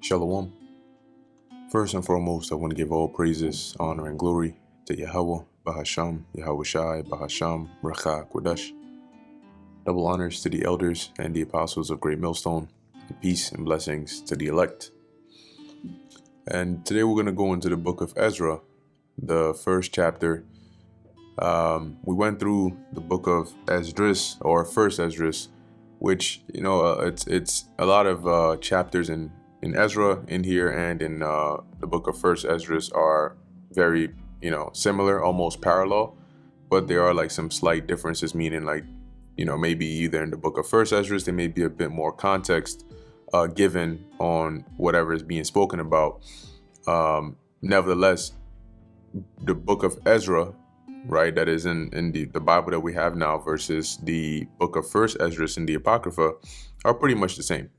Shalom. First and foremost, I want to give all praises, honor, and glory to Yahweh, Bahasham, Yahweh Shai, Bahasham, Racha, Kodesh. Double honors to the elders and the apostles of Great Millstone, and peace and blessings to the elect. And today we're going to go into the book of Ezra, the first chapter. We went through the book of Esdras, or First Esdras, which, it's a lot of chapters in Ezra in here, and in the book of First Esdras are very, similar, almost parallel, but there are like some slight differences, meaning like, maybe either in the book of First Esdras, there may be a bit more context given on whatever is being spoken about. Nevertheless, the book of Ezra, right, that is in the Bible that we have now versus the book of First Esdras in the Apocrypha are pretty much the same.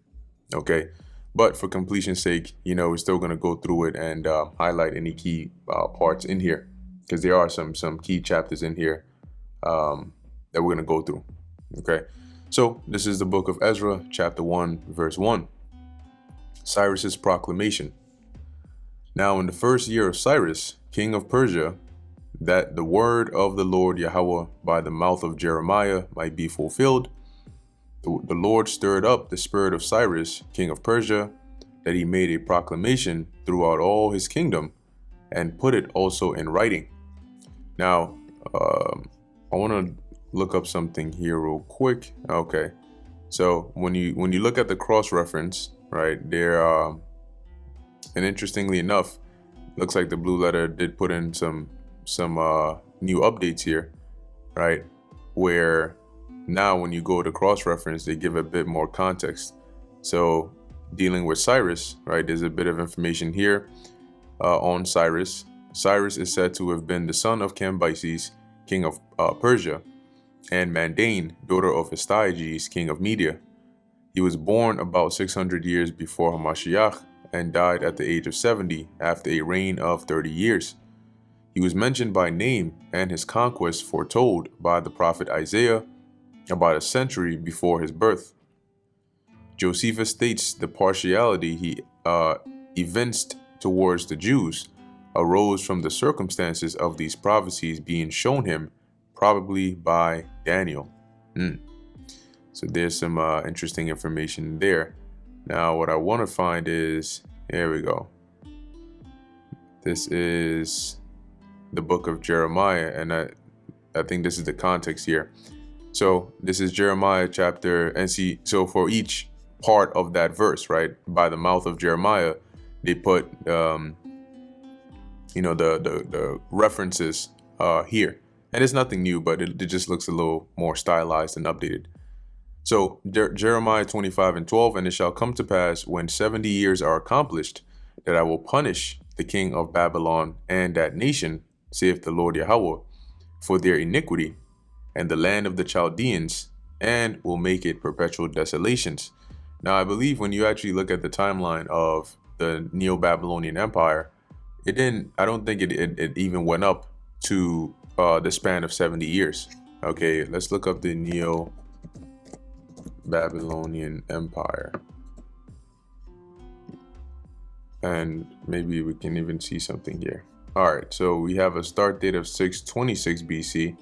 Okay, but for completion's sake, we're still going to go through it and highlight any key parts in here, because there are some key chapters in here that we're going to go through. Okay, so this is the book of Ezra, chapter 1, verse 1. Cyrus's proclamation. Now in the first year of Cyrus, king of Persia, that the word of the Lord Yahweh by the mouth of Jeremiah might be fulfilled, the Lord stirred up the spirit of Cyrus, king of Persia, that he made a proclamation throughout all his kingdom and put it also in writing. Now, I want to look up something here real quick. Okay, so when you look at the cross-reference, right, there, and interestingly enough, looks like the blue letter did put in some new updates here, right, where now when you go to cross-reference, they give a bit more context. So dealing with Cyrus, right, there's a bit of information here on Cyrus. Cyrus is said to have been the son of Cambyses, king of Persia, and Mandane, daughter of Astyages, king of Media. He was born about 600 years before Hamashiach and died at the age of 70 after a reign of 30 years. He was mentioned by name and his conquest foretold by the prophet Isaiah about a century before his birth. Josephus states the partiality he evinced towards the Jews arose from the circumstances of these prophecies being shown him, probably by Daniel. So there's some interesting information there. Now what I want to find is, here we go. This is the book of Jeremiah, and I think this is the context here. So this is Jeremiah chapter, and see, so for each part of that verse, right, by the mouth of Jeremiah, they put the references here, and it's nothing new, but it just looks a little more stylized and updated. So Jeremiah 25:12, and it shall come to pass when 70 years are accomplished that I will punish the king of Babylon and that nation, saith the Lord Yahweh, for their iniquity, and the land of the Chaldeans, and will make it perpetual desolations. Now, I believe when you actually look at the timeline of the Neo-Babylonian Empire, I don't think it even went up to the span of 70 years. Okay, let's look up the Neo-Babylonian Empire. And maybe we can even see something here. All right, so we have a start date of 626 BC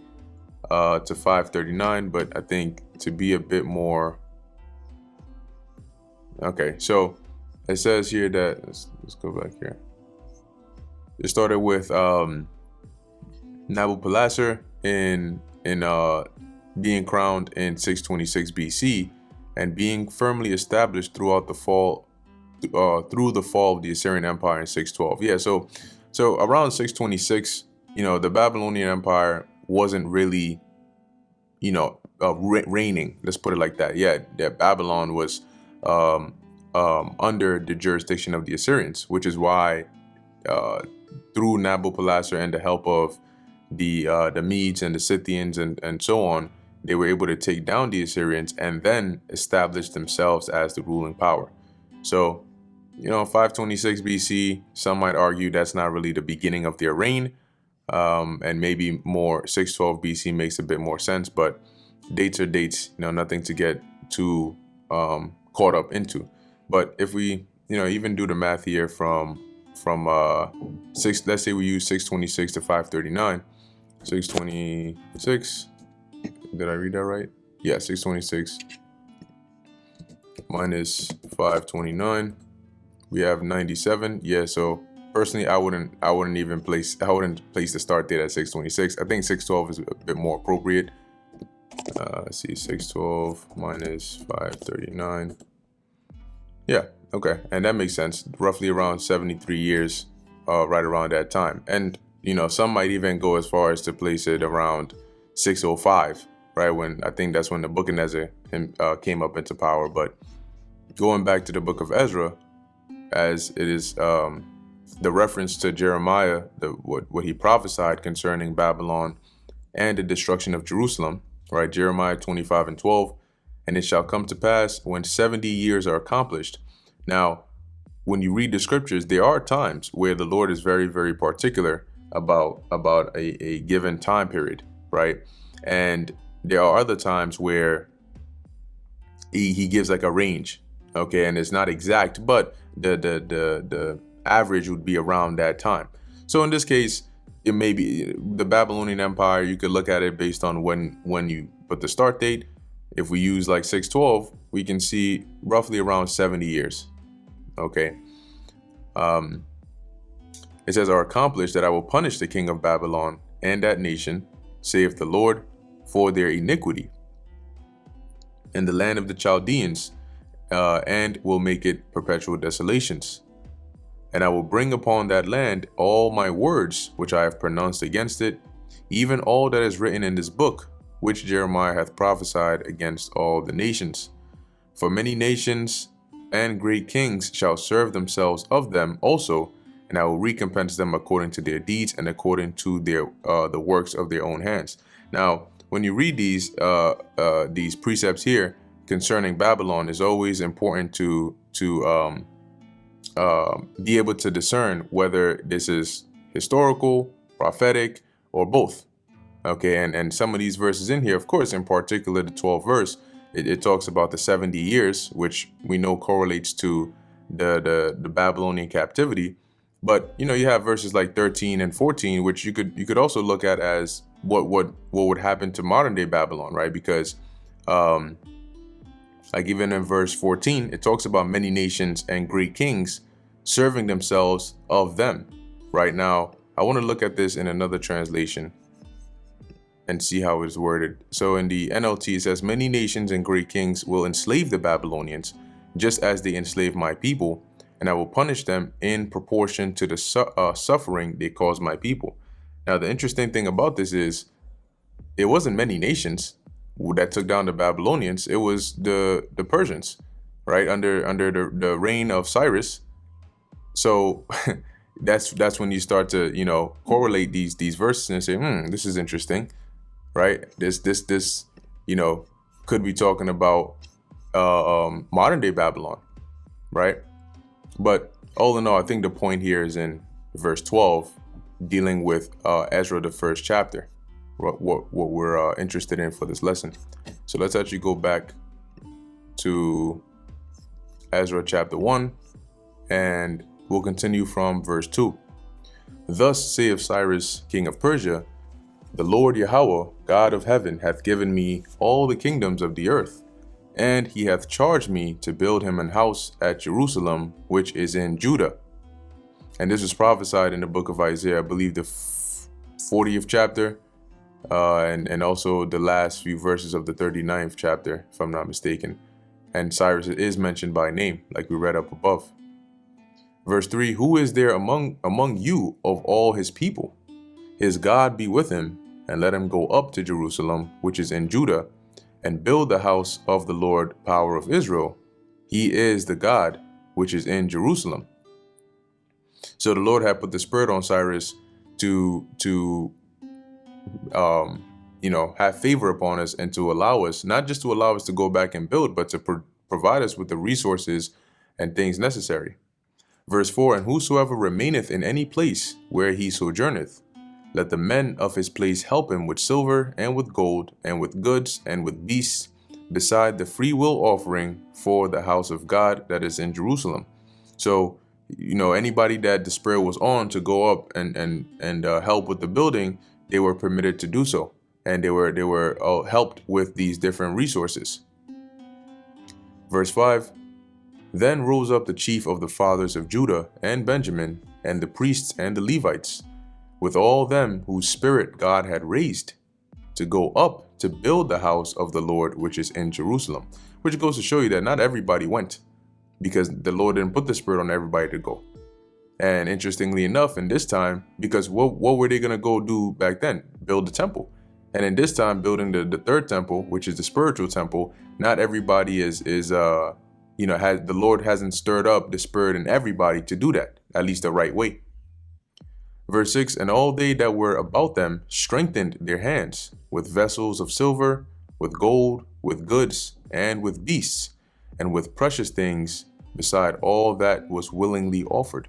to 539, but I think to be a bit more. Okay, so it says here that let's go back here. It started with Nabopolassar in being crowned in 626 BC and being firmly established throughout the fall through the fall of the Assyrian Empire in 612. Yeah, so around 626, the Babylonian Empire wasn't really, reigning. Let's put it like that. Yeah, that Babylon was under the jurisdiction of the Assyrians, which is why through Nabopolassar and the help of the Medes and the Scythians and so on, they were able to take down the Assyrians and then establish themselves as the ruling power. So, 526 BC, some might argue that's not really the beginning of their reign, and maybe more 612 BC makes a bit more sense, but dates are dates, nothing to get too caught up into. But if we even do the math here from six. Let's say we use 626 to 539. 626. Did I read that right? Yeah, 626 minus 529. We have 97. Yeah, so personally I wouldn't place the start date at 626. I think 612 is a bit more appropriate. Let's see, 612 minus 539. Yeah, okay, and that makes sense. Roughly around 73 years, right around that time. And some might even go as far as to place it around 605, right? When I think that's when the book of Ezra came up into power. But going back to the book of Ezra, as it is the reference to Jeremiah, what he prophesied concerning Babylon and the destruction of Jerusalem, right? Jeremiah 25:12. And it shall come to pass when 70 years are accomplished. Now, when you read the scriptures, there are times where the Lord is very, very particular about a given time period, right? And there are other times where he gives like a range, okay, and it's not exact, but the average would be around that time. So in this case, it may be the Babylonian Empire. You could look at it based on when you put the start date. If we use like 612, we can see roughly around 70 years. Okay. It says, are accomplished that I will punish the king of Babylon and that nation, saith the Lord, for their iniquity in the land of the Chaldeans, and will make it perpetual desolations. And I will bring upon that land all my words which I have pronounced against it, even all that is written in this book, which Jeremiah hath prophesied against all the nations. For many nations and great kings shall serve themselves of them also, and I will recompense them according to their deeds and according to their the works of their own hands. Now, when you read these precepts here concerning Babylon, it's always important to be able to discern whether this is historical, prophetic, or both. Okay, and some of these verses in here, of course, in particular the 12th verse, it talks about the 70 years, which we know correlates to the Babylonian captivity. But you have verses like 13 and 14, which you could also look at as what would happen to modern day Babylon, right? Because like even in verse 14, it talks about many nations and great kings serving themselves of them. Right now, I want to look at this in another translation and see how it's worded. So in the NLT, it says, many nations and great kings will enslave the Babylonians, just as they enslaved my people, and I will punish them in proportion to the suffering they caused my people. Now, the interesting thing about this is it wasn't many nations that took down the Babylonians. It was the Persians, right? Under the reign of Cyrus. So that's when you start to, correlate these verses and say, this is interesting. Right. This, could be talking about modern day Babylon. Right. But all in all, I think the point here is in verse 12, dealing with Ezra, the first chapter, what we're interested in for this lesson. So let's actually go back to Ezra chapter 1, and we'll continue from verse 2. Thus saith Cyrus, king of Persia, the Lord Yahweh, God of heaven, hath given me all the kingdoms of the earth, and he hath charged me to build him an house at Jerusalem, which is in Judah. And this was prophesied in the book of Isaiah, I believe the 40th chapter, and also the last few verses of the 39th chapter, if I'm not mistaken. And Cyrus is mentioned by name, like we read up above. Verse 3, who is there among you of all his people? His God be with him, and let him go up to Jerusalem, which is in Judah, and build the house of the Lord, power of Israel. He is the God which is in Jerusalem. So the Lord had put the spirit on Cyrus to have favor upon us, and to allow us, not just to allow us to go back and build, but to provide us with the resources and things necessary. Verse 4, and whosoever remaineth in any place where he sojourneth, let the men of his place help him with silver and with gold and with goods and with beasts, beside the free will offering for the house of God that is in Jerusalem. So, anybody that the Spirit was on to go up and help with the building, they were permitted to do so, and they were helped with these different resources. Verse 5. Then rose up the chief of the fathers of Judah and Benjamin, and the priests and the Levites, with all them whose spirit God had raised, to go up to build the house of the Lord which is in Jerusalem. Which goes to show you that not everybody went, because the Lord didn't put the Spirit on everybody to go. And interestingly enough, in this time, because what were they going to go do back then? Build the temple. And in this time, building the third temple, which is the spiritual temple, not everybody has the Lord hasn't stirred up the Spirit in everybody to do that, at least the right way. Verse 6, and all they that were about them strengthened their hands with vessels of silver, with gold, with goods, and with beasts, and with precious things, beside all that was willingly offered.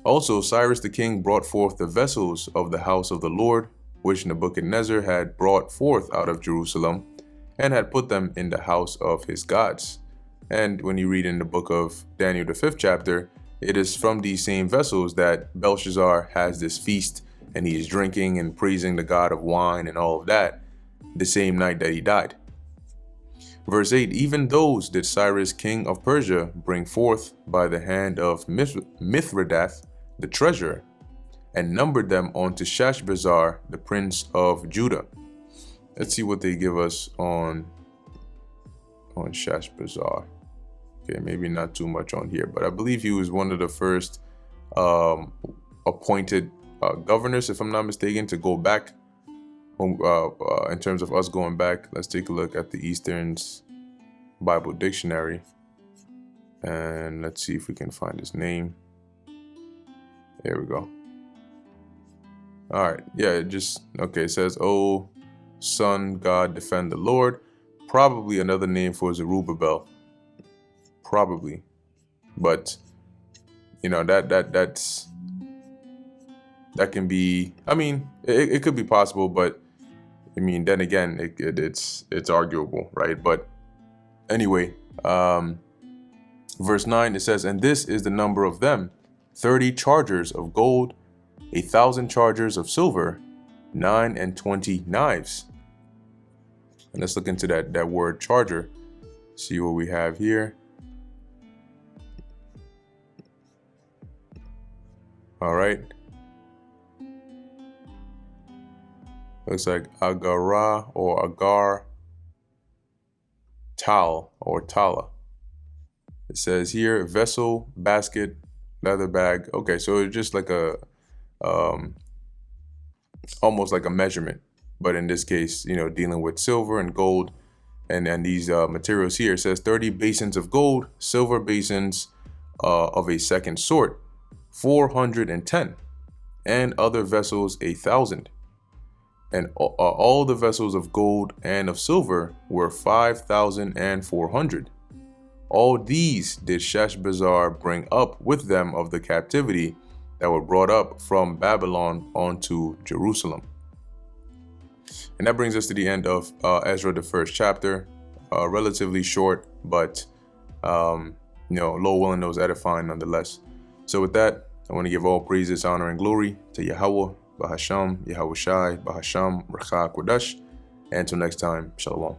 Also Cyrus the king brought forth the vessels of the house of the Lord, which Nebuchadnezzar had brought forth out of Jerusalem, and had put them in the house of his gods. And when you read in the book of Daniel, the 5th chapter, it is from these same vessels that Belshazzar has this feast, and he is drinking and praising the god of wine and all of that, the same night that he died. Verse 8, even those did Cyrus king of Persia bring forth by the hand of Mithridath the treasurer, and numbered them unto Shashbazzar the prince of Judah. Let's see what they give us on Shashbazzar. Okay, maybe not too much on here, but I believe he was one of the first appointed governors, if I'm not mistaken, to go back. In terms of us going back, let's take a look at the Eastern's Bible Dictionary, and let's see if we can find his name. There we go. All right, yeah, it says, "Oh, son, God, defend the Lord." Probably another name for Zerubbabel. Probably, but that can be. I mean, it could be possible, but I mean, then again, it's arguable, right? But anyway, verse 9, it says, and this is the number of them: 30 chargers of gold, 1,000 chargers of silver, 29 knives. And let's look into that word charger. See what we have here. All right. Looks like agara or agar tal or tala. It says here vessel, basket, leather bag. Okay, so it's just like a almost like a measurement, but in this case, dealing with silver and gold, and these materials here. It says 30 basins of gold, silver basins of a second sort, 410, and other vessels 1,000. And all the vessels of gold and of silver were 5,400. All these did Shashbazzar bring up with them of the captivity that were brought up from Babylon onto Jerusalem. And that brings us to the end of Ezra, the 1st chapter. Relatively short, but Lord willing, it was edifying nonetheless. So with that, I want to give all praises, honor, and glory to Yahweh, Bahasham, Yahweh Shai, Bahasham, Rakha Kodesh. And until next time, Shalom.